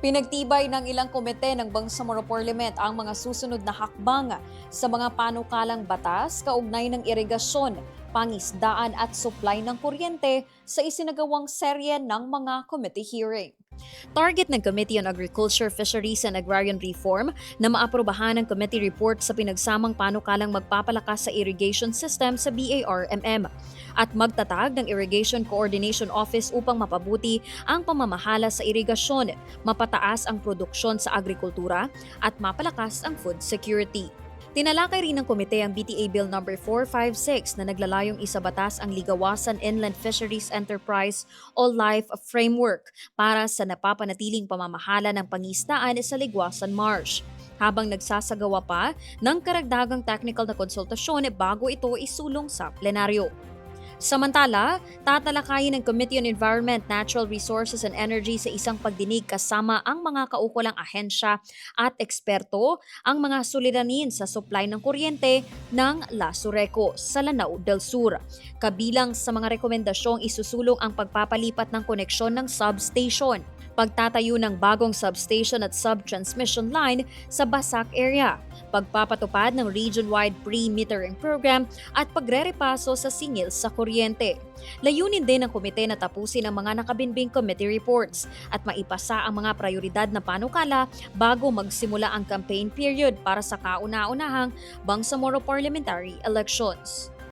Pinagtibay ng ilang komite ng Bangsamoro Parliament ang mga susunod na hakbang sa mga panukalang batas kaugnay ng irigasyon, pangisdaan at supply ng kuryente sa isinagawang serye ng mga committee hearing. Target ng Committee on Agriculture, Fisheries and Agrarian Reform na maaprubahan ang committee report sa pinagsamang panukalang magpapalakas sa irrigation system sa BARMM at magtatag ng Irrigation Coordination Office upang mapabuti ang pamamahala sa irigasyon, mapataas ang produksyon sa agrikultura at mapalakas ang food security. Tinalakay rin ng komite ang BTA Bill No. 456 na naglalayong isabatas ang Ligawasan Inland Fisheries Enterprise o LIFE Framework para sa napapanatiling pamamahala ng pangisdaan sa Ligwasan Marsh, habang nagsasagawa pa ng karagdagang technical na konsultasyon bago ito isulong sa plenaryo. Samantala, tatalakayin ng Committee on Environment, Natural Resources and Energy sa isang pagdinig kasama ang mga kaukulang ahensya at eksperto ang mga suliranin sa supply ng kuryente ng Lasureco sa Lanao del Sur. Kabilang sa mga rekomendasyong isusulong ang pagpapalipat ng koneksyon ng substation, pagtatayo ng bagong substation at sub-transmission line sa Basak area, pagpapatupad ng region-wide pre-metering program at pagrerepaso sa singil sa kuryente. Layunin din ng komite na tapusin ang mga nakabinbing committee reports at maipasa ang mga prioridad na panukala bago magsimula ang campaign period para sa kauna-unahang Bangsamoro parliamentary elections.